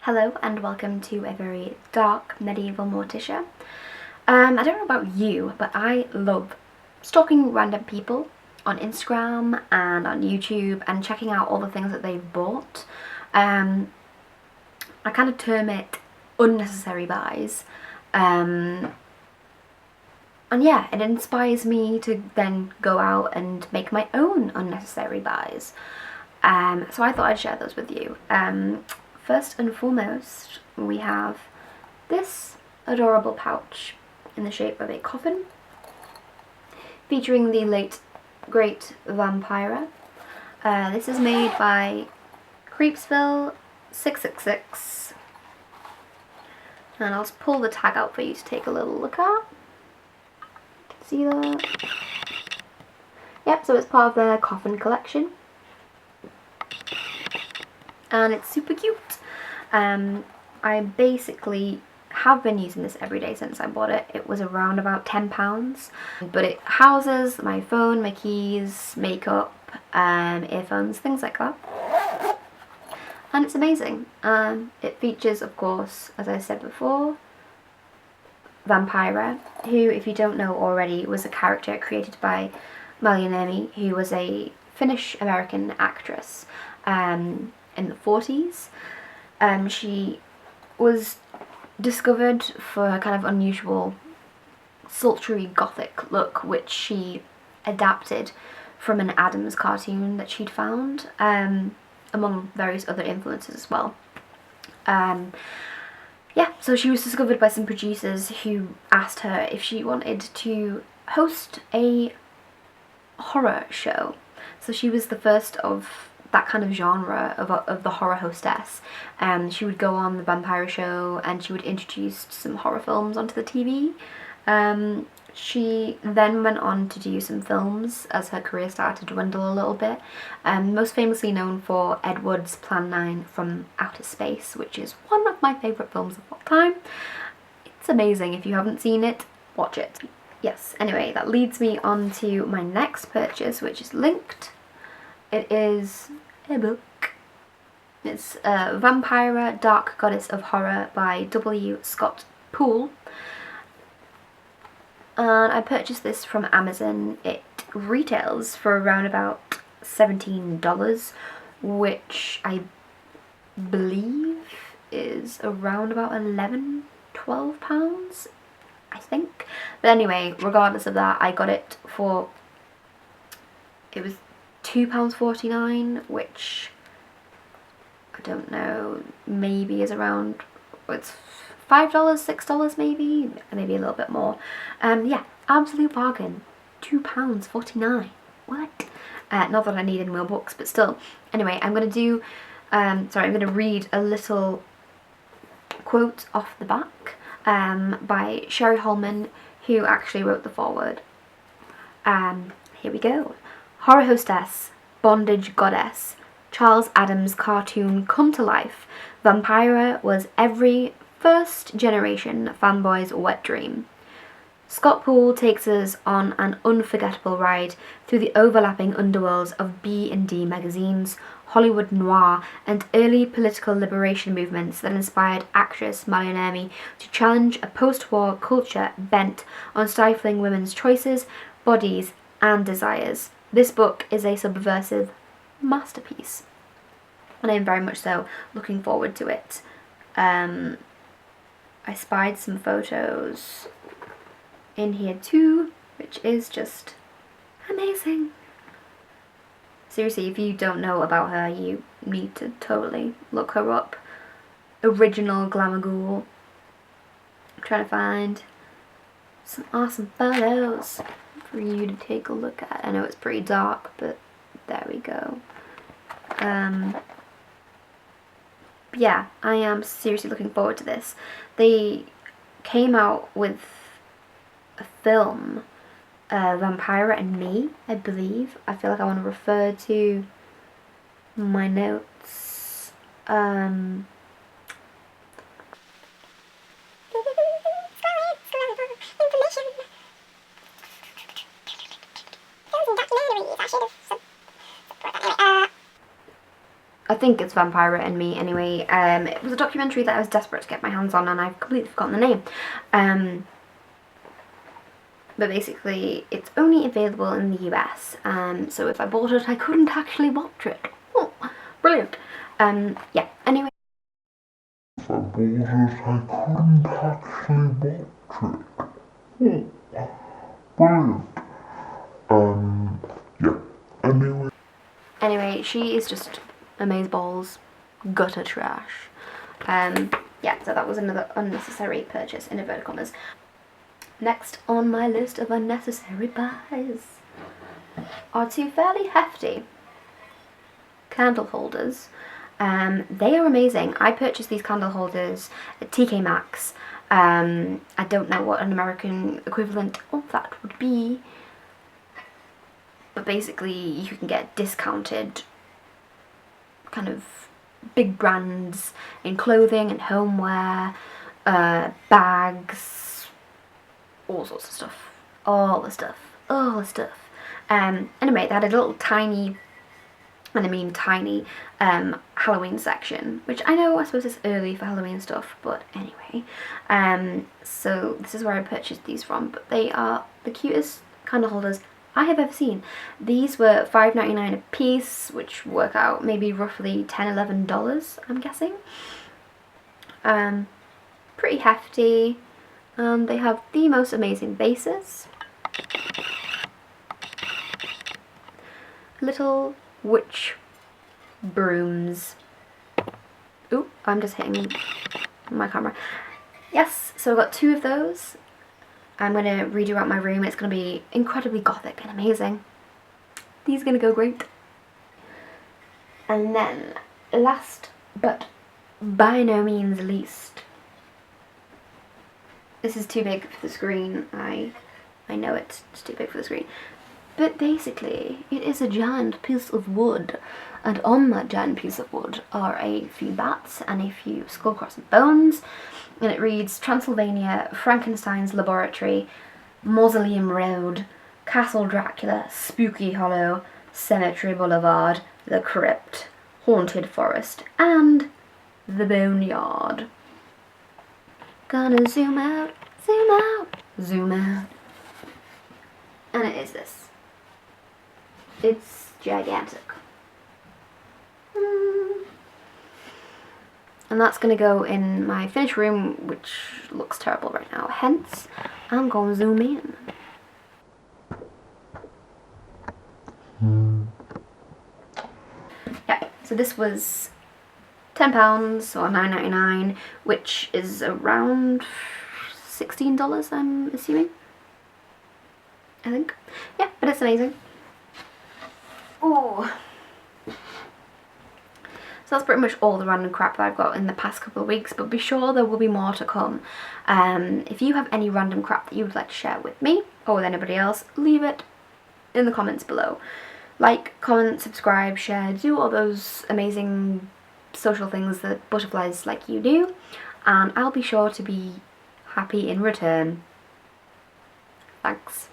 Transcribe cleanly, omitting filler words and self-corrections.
Hello and welcome to a very dark medieval Morticia. I don't know about you, but I love stalking random people on Instagram and on YouTube and checking out all the things that they've bought. I kind of term it unnecessary buys. And yeah, it inspires me to then go out and make my own unnecessary buys. So I thought I'd share those with you. First and foremost, we have this adorable pouch in the shape of a coffin, featuring the late great Vampira. This is made by Creepsville 666, and I'll just pull the tag out for you to take a little look at. See that? Yep, so it's part of their Coffin collection, and it's super cute. I basically have been using this every day since I bought it. It was around about £10, but it houses my phone, my keys, makeup, earphones, things like that. And it's amazing. It features, of course, as I said before, Vampira, who, if you don't know already, was a character created by Malionemi, who was a Finnish-American actress in the 40s. She was discovered for her kind of unusual, sultry gothic look, which she adapted from an Adams cartoon that she'd found, among various other influences as well. Yeah, so she was discovered by some producers who asked her if she wanted to host a horror show. So she was the first of that kind of genre of the horror hostess. She would go on the Vampira show and she would introduce some horror films onto the TV. She then went on to do some films as her career started to dwindle a little bit. Most famously known for Ed Wood's Plan 9 from Outer Space, which is one of my favourite films of all time. It's amazing. If you haven't seen it, watch it. Yes, anyway, that leads me on to my next purchase, which is linked. It is a book. It's Vampira, Dark Goddess of Horror by W. Scott Poole. And I purchased this from Amazon. It retails for around about $17, which I believe is around about £11–12, I think. But anyway, regardless of that, I got it for, it was £2.49, which I don't know, maybe is around, it's $5, $6 maybe a little bit more. Yeah, absolute bargain. £2.49. What? Not that I need any more books, but still. Anyway, I'm gonna do I'm gonna read a little quote off the back by Sherry Holman, who actually wrote the foreword. Here we go. Horror hostess, bondage goddess, Charles Adams cartoon come to life. Vampira was every first generation fanboy's wet dream. Scott Poole takes us on an unforgettable ride through the overlapping underworlds of B&D magazines, Hollywood noir, and early political liberation movements that inspired actress Malionemi to challenge a post-war culture bent on stifling women's choices, bodies, and desires. This book is a subversive masterpiece, and I am very much so looking forward to it. I spied some photos in here too, which is just amazing. Seriously, if you don't know about her, you need to totally look her up. Original Glamour Ghoul. I'm trying to find some awesome photos for you to take a look at. I know it's pretty dark, but there we go. Yeah, I am seriously looking forward to this. They came out with a film, Vampira and Me, I believe. I feel like I want to refer to my notes. I think it's Vampira and Me anyway. It was a documentary that I was desperate to get my hands on, and I've completely forgotten the name. But basically, it's only available in the US, so if I bought it, I couldn't actually watch it. Oh, brilliant. Yeah, anyway. If I bought it, I couldn't actually watch it. Oh, brilliant. Yeah, Anyway, she is just amazeballs, gutter trash. Yeah, so that was another unnecessary purchase, in inverted commas. Next on my list of unnecessary buys are two fairly hefty candle holders. They are amazing. I purchased these candle holders at TK Maxx. I don't know what an American equivalent of that would be, but basically you can get discounted kind of big brands in clothing and homeware, bags, all sorts of stuff. All the stuff. Anyway, they had a little tiny, and I mean tiny, Halloween section, which I suppose it's early for Halloween stuff, but anyway. So this is where I purchased these from, but they are the cutest candle holders I have ever seen. These were $5.99 a piece, which work out maybe roughly $10–11, I'm guessing. Pretty hefty. They have the most amazing bases. Little witch brooms. Ooh, I'm just hitting my camera. Yes, so I've got two of those. I'm going to redo out my room. It's going to be incredibly gothic and amazing. These are going to go great. And then, last but by no means least, this is too big for the screen. I know it's too big for the screen. But basically, it is a giant piece of wood. And on that giant piece of wood are a few bats and a few skull-crossed bones. And it reads Transylvania, Frankenstein's Laboratory, Mausoleum Road, Castle Dracula, Spooky Hollow, Cemetery Boulevard, The Crypt, Haunted Forest, and The Boneyard. Gonna zoom out, zoom out, zoom out. And it is this. It's gigantic. And that's going to go in my finished room, which looks terrible right now. Hence, I'm going to zoom in. Yeah, so this was £10 or $9.99, which is around $16, I'm assuming. I think. Yeah, but it's amazing. Oh. So that's pretty much all the random crap that I've got in the past couple of weeks, but be sure there will be more to come. If you have any random crap that you would like to share with me or with anybody else, leave it in the comments below. Like, comment, subscribe, share, do all those amazing social things that butterflies like you do, and I'll be sure to be happy in return. Thanks.